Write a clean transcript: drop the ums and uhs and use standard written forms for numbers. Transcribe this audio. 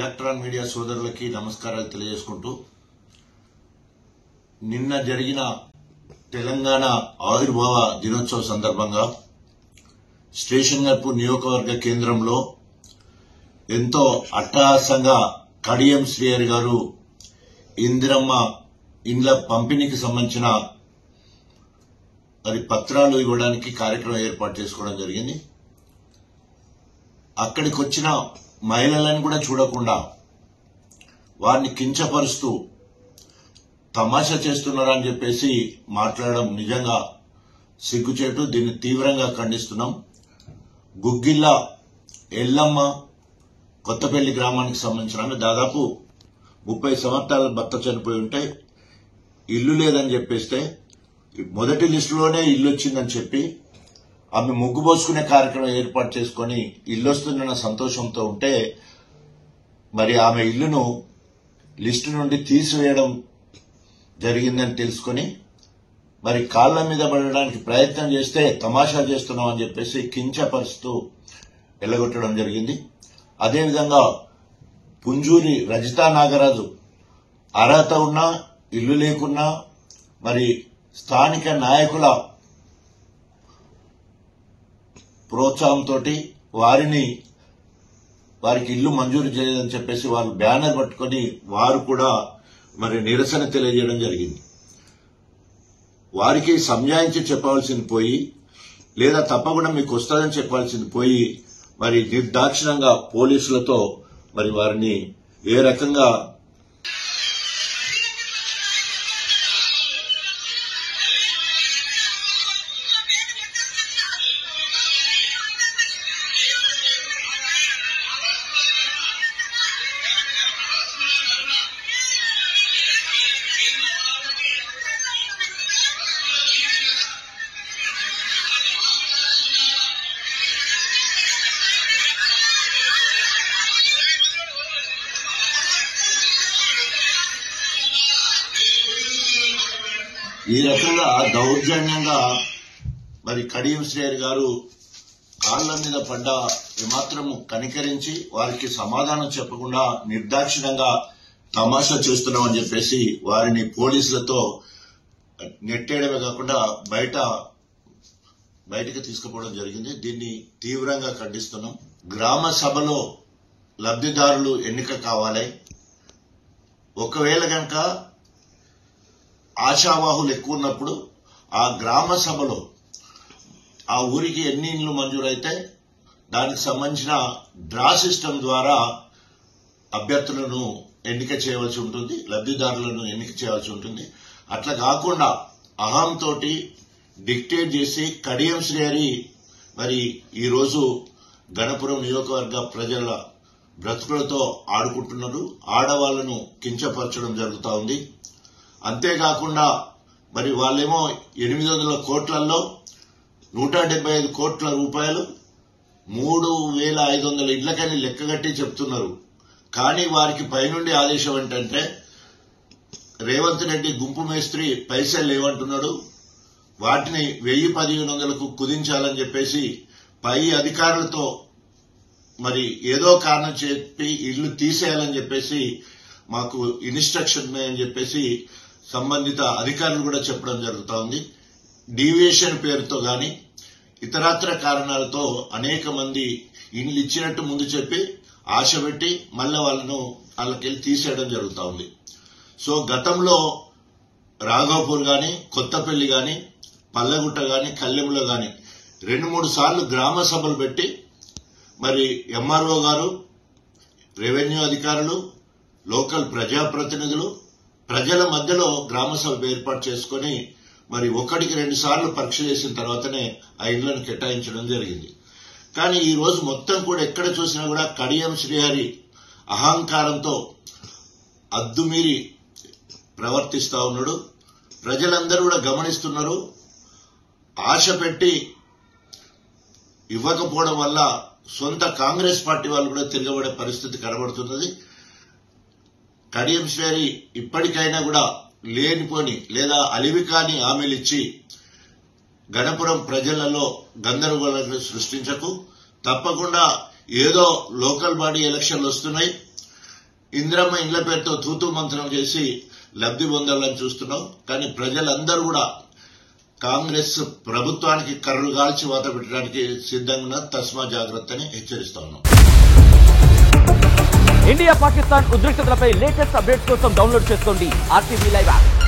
Electron media సోదరులకి నమస్కారాలు తెలియజేసుకుంటూ నిన్న జరిగిన తెలంగాణ ఆవిర్భావ దినోత్సవ సందర్భంగా స్టేషన్ గర్పూర్ నియోజకవర్గ కేంద్రంలో ఎంతో అట్టహాసంగా కడియం శ్రీహరి గారు ఇందిరమ్మ ఇండ్ల పంపిణీకి సంబంధించిన మరి పత్రాలు ఇవ్వడానికి కార్యక్రమం ఏర్పాటు చేసుకోవడం జరిగింది. అక్కడికి వచ్చిన మహిళలను కూడా చూడకుండా వారిని కించపరుస్తూ తమాషా చేస్తున్నారని చెప్పేసి మాట్లాడడం నిజంగా సిగ్గుచేటు. దీన్ని తీవ్రంగా ఖండిస్తున్నాం. గుగ్గిళ్ళ ఎల్లమ్మ కొత్తపల్లి గ్రామానికి సంబంధించిన దాదాపు 30 సంవత్సరాల భర్త చనిపోయి ఉంటే ఇల్లు లేదని చెప్పేస్తే మొదటి లిస్టులోనే ఇల్లు వచ్చిందని చెప్పి ఆమె ముగ్గు పోసుకునే కార్యక్రమం ఏర్పాటు చేసుకుని ఇల్లు వస్తుందన్న సంతోషంతో ఉంటే మరి ఆమె ఇల్లును లిస్టు నుండి తీసివేయడం జరిగిందని తెలుసుకుని మరి కాళ్ల మీద పడడానికి ప్రయత్నం చేస్తే తమాషా చేస్తున్నాం అని చెప్పేసి కించపరుస్తూ ఎల్లగొట్టడం జరిగింది. అదేవిధంగా పుంజూరి రజితా నాగరాజు అర్హత ఉన్నా ఇల్లు లేకున్నా మరి స్థానిక నాయకుల ప్రోత్సాహంతో వారికి ఇల్లు మంజూరు చేయలేదని చెప్పేసి వాళ్ళు బ్యానర్ పట్టుకుని వారు కూడా మరి నిరసన తెలియజేయడం జరిగింది. వారికి సంజాయించి చెప్పవలసింది పోయి లేదా తప్పకుండా మీకు వస్తుందని చెప్పాల్సింది పోయి మరి నిర్దాక్షిణంగా పోలీసులతో మరి వారిని ఏ రకంగా ఈ రకంగా దౌర్జన్యంగా మరి కడియం శ్రీహరి గారు కాళ్ల మీద పడ్డ ఏమాత్రము కనికరించి వారికి సమాధానం చెప్పకుండా నిర్దాక్షిణంగా తమాషా చేస్తున్నామని చెప్పేసి వారిని పోలీసులతో నెట్టేయడమే కాకుండా బయటకు తీసుకుపోవడం జరిగింది. దీన్ని తీవ్రంగా ఖండిస్తున్నాం. గ్రామ సభలో లబ్ధిదారులు ఎన్నిక కావాలి. ఒకవేళ కనుక ఆశావాహులు ఎక్కువ ఉన్నప్పుడు ఆ గ్రామ సభలో ఆ ఊరికి ఎన్ని ఇండ్లు మంజూరైతే దానికి సంబంధించిన డ్రా సిస్టమ్ ద్వారా అభ్యర్థులను ఎన్నిక చేయవలసి ఉంటుంది, లబ్ధిదారులను ఎన్నిక చేయవలసి ఉంటుంది. అట్లా కాకుండా అహంతో డిక్టేట్ చేసి కడియం శ్రీహరి మరి ఈరోజు గణపురం నియోజకవర్గ ప్రజల బ్రతుకులతో ఆడుకుంటున్నారు. ఆడవాళ్లను కించపరచడం జరుగుతూ ఉంది. అంతేకాకుండా మరి వాళ్ళేమో 800 కోట్లలో 175 కోట్ల రూపాయలు 3500 ఇళ్లకని లెక్కగట్టి చెప్తున్నారు. కానీ వారికి పైనుండి ఆదేశం ఏంటంటే రేవంత్ రెడ్డి గుంపు మేస్త్రి పైసలు లేవంటున్నాడు, వాటిని 1000-1500కు కుదించాలని చెప్పేసి పై అధికారులతో మరి ఏదో కారణం చెప్పి ఇల్లు తీసేయాలని చెప్పేసి మాకు ఇన్స్ట్రక్షన్ ఉన్నాయని చెప్పేసి సంబంధిత అధికారులు కూడా చెప్పడం జరుగుతూ ఉంది. డీవియేషన్ పేరుతో గాని ఇతరత్ర కారణాలతో అనేక మంది ఇండ్లు ఇచ్చినట్టు ముందు చెప్పి ఆశ పెట్టి మళ్ళీ వాళ్ళకెళ్ళి తీసేయడం జరుగుతూ ఉంది. సో గతంలో రాఘవపూర్ గాని కొత్తపల్లి గాని పల్లెగుట్ట గాని కల్లెంలో గాని 2-3 సార్లు గ్రామ సభలు పెట్టి మరి ఎంఆర్ఓ గారు, రెవెన్యూ అధికారులు, లోకల్ ప్రజాప్రతినిధులు ప్రజల మధ్యలో గ్రామ సభ ఏర్పాటు చేసుకుని మరి 1-2 సార్లు పరీక్ష చేసిన తర్వాతనే ఆ ఇళ్లను కేటాయించడం జరిగింది. కానీ ఈ రోజు మొత్తం కూడా ఎక్కడ చూసినా కూడా కడియం శ్రీహరి అహంకారంతో అద్దుమీరి ప్రవర్తిస్తా ఉన్నాడు. ప్రజలందరూ కూడా గమనిస్తున్నారు. ఆశ పెట్టి ఇవ్వకపోవడం వల్ల సొంత కాంగ్రెస్ పార్టీ వాళ్ళు కూడా తిరగబడే పరిస్థితి కనబడుతున్నది. కడియం శ్రీహరి ఇప్పటికైనా కూడా లేనిపోని లేదా అలివి కాని హామీలిచ్చి గణపురం ప్రజలలో గందరగోళాన్ని సృష్టించకు. తప్పకుండా ఏదో లోకల్ బాడీ ఎలక్షన్లు వస్తున్నాయి, ఇందిరమ్మ ఇండ్ల పేరుతో తూతూ మంత్రం చేసి లబ్ధి పొందాలని చూస్తున్నావు. కానీ ప్రజలందరూ కూడా కాంగ్రెస్ ప్రభుత్వానికి కర్రు కాల్చి వాత పెట్టడానికి సిద్ధంగా ఉన్న తస్మా జాగ్రత్తని హెచ్చరిస్తా ఉన్నాం. ఇండియా పాకిస్తాన్ ఉద్రిక్తతలపై లేటెస్ట్ అప్డేట్స్ కోసం డౌన్లోడ్ చేసుకోండి RTV లైవ్ యాప్.